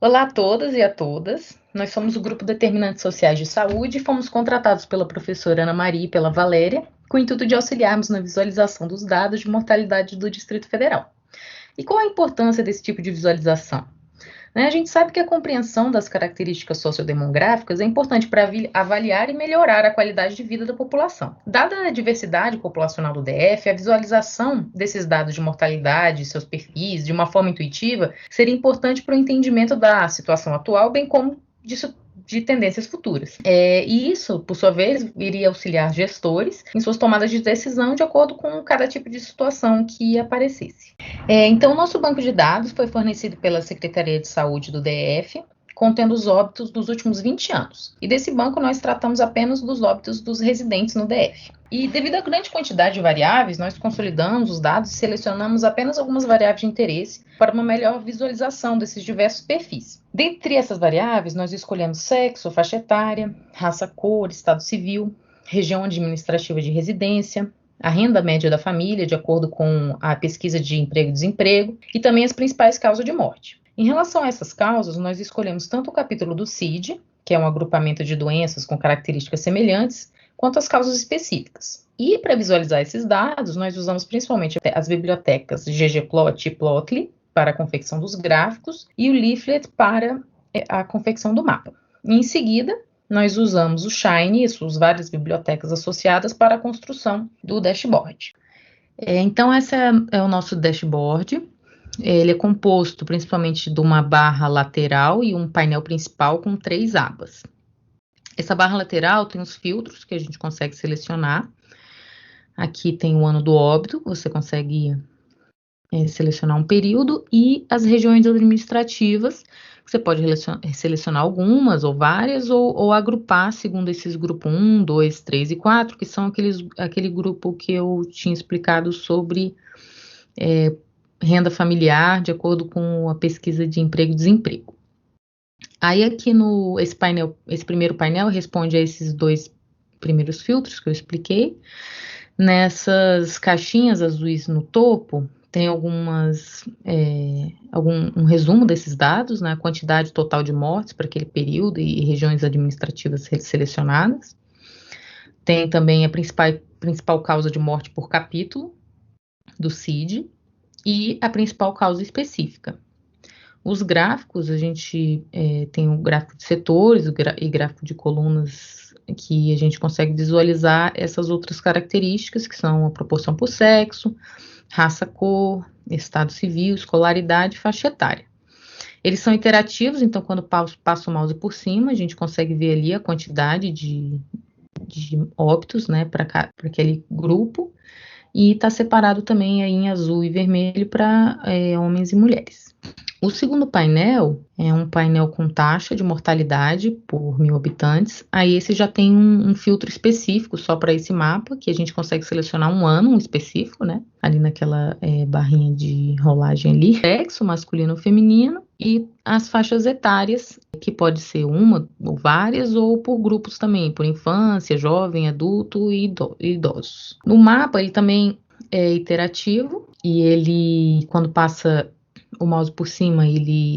Olá a todas e a todas. Nós somos o Grupo Determinantes Sociais de Saúde e fomos contratados pela professora Ana Maria e pela Valéria com o intuito de auxiliarmos na visualização dos dados de mortalidade do Distrito Federal. E qual a importância desse tipo de visualização? A gente sabe que a compreensão das características sociodemográficas é importante para avaliar e melhorar a qualidade de vida da população. Dada a diversidade populacional do DF, a visualização desses dados de mortalidade, seus perfis, de uma forma intuitiva, seria importante para o entendimento da situação atual, bem como de tendências futuras. E isso, por sua vez, iria auxiliar gestores em suas tomadas de decisão de acordo com cada tipo de situação que aparecesse. Então, o nosso banco de dados foi fornecido pela Secretaria de Saúde do DF, contendo os óbitos dos últimos 20 anos. E desse banco nós tratamos apenas dos óbitos dos residentes no DF. E devido à grande quantidade de variáveis, nós consolidamos os dados e selecionamos apenas algumas variáveis de interesse para uma melhor visualização desses diversos perfis. Dentre essas variáveis, nós escolhemos sexo, faixa etária, raça, cor, estado civil, região administrativa de residência, a renda média da família, de acordo com a pesquisa de emprego e desemprego, e também as principais causas de morte. Em relação a essas causas, nós escolhemos tanto o capítulo do CID, que é um agrupamento de doenças com características semelhantes, quanto as causas específicas. E para visualizar esses dados, nós usamos principalmente as bibliotecas ggplot e plotly para a confecção dos gráficos e o leaflet para a confecção do mapa. Em seguida, nós usamos o Shine e suas várias bibliotecas associadas para a construção do dashboard. Então, esse é o nosso dashboard. Ele é composto principalmente de uma barra lateral e um painel principal com 3 abas. Essa barra lateral tem os filtros que a gente consegue selecionar. Aqui tem o ano do óbito, você consegue selecionar um período, e as regiões administrativas, você pode selecionar algumas ou várias, ou agrupar segundo esses grupos 1, 2, 3 e 4, que são aquele grupo que eu tinha explicado sobre renda familiar, de acordo com a pesquisa de emprego e desemprego. Aí aqui esse primeiro painel responde a esses 2 primeiros filtros que eu expliquei. Nessas caixinhas azuis no topo, tem um resumo desses dados, né, a quantidade total de mortes para aquele período e regiões administrativas selecionadas. Tem também a principal causa de morte por capítulo do CID e a principal causa específica. Os gráficos, a gente tem o gráfico de setores e gráfico de colunas, que a gente consegue visualizar essas outras características, que são a proporção por sexo, raça, cor, estado civil, escolaridade e faixa etária. Eles são interativos, então quando passa o mouse por cima, a gente consegue ver ali a quantidade de óbitos, né, para aquele grupo, e está separado também aí em azul e vermelho para homens e mulheres. O segundo painel é um painel com taxa de mortalidade por 1.000 habitantes. Aí esse já tem um filtro específico só para esse mapa, que a gente consegue selecionar um ano específico, né? Ali naquela barrinha de rolagem ali. Sexo, masculino ou feminino, e as faixas etárias, que pode ser uma ou várias, ou por grupos também, por infância, jovem, adulto e idosos. No mapa, ele também é iterativo, e ele, quando passa o mouse por cima,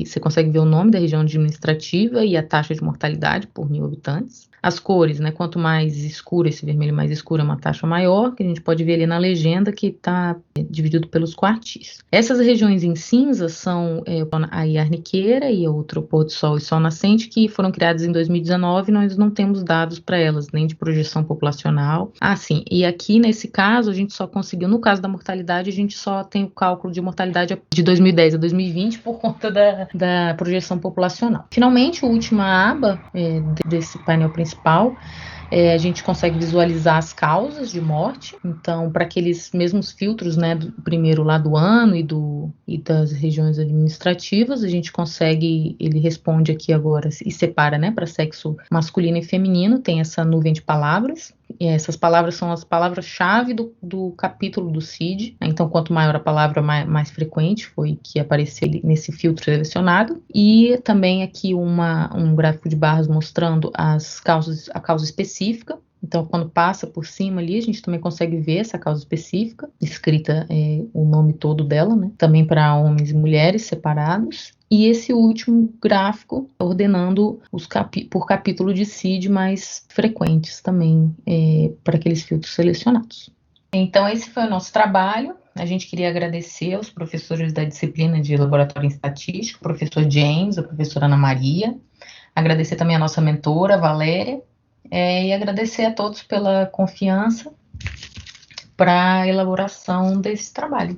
você consegue ver o nome da região administrativa e a taxa de mortalidade por 1.000 habitantes. As cores, né? Quanto mais escuro, esse vermelho mais escuro, é uma taxa maior, que a gente pode ver ali na legenda, que está dividido pelos quartis. Essas regiões em cinza são a Arniqueira e outro pôr do sol e sol nascente, que foram criadas em 2019, nós não temos dados para elas, nem de projeção populacional. Sim, e aqui nesse caso, a gente só conseguiu, no caso da mortalidade, a gente só tem o cálculo de mortalidade de 2010 a 2020 por conta da projeção populacional. Finalmente, a última aba desse painel principal, a gente consegue visualizar as causas de morte. Então, para aqueles mesmos filtros, né, primeiro lá do ano e das regiões administrativas, a gente consegue, ele responde aqui agora e separa, né, para sexo masculino e feminino, tem essa nuvem de palavras. E essas palavras são as palavras-chave do capítulo do CID. Então, quanto maior a palavra, mais frequente foi que apareceu nesse filtro selecionado. E também aqui um gráfico de barras mostrando a causa específica. Então, quando passa por cima ali, a gente também consegue ver essa causa específica, escrita o nome todo dela, né? Também para homens e mulheres separados. E esse último gráfico, ordenando por capítulo de CID mais frequentes também, para aqueles filtros selecionados. Então, esse foi o nosso trabalho. A gente queria agradecer aos professores da disciplina de Laboratório em Estatística, o professor James, a professora Ana Maria, agradecer também a nossa mentora, Valéria, e agradecer a todos pela confiança para a elaboração desse trabalho.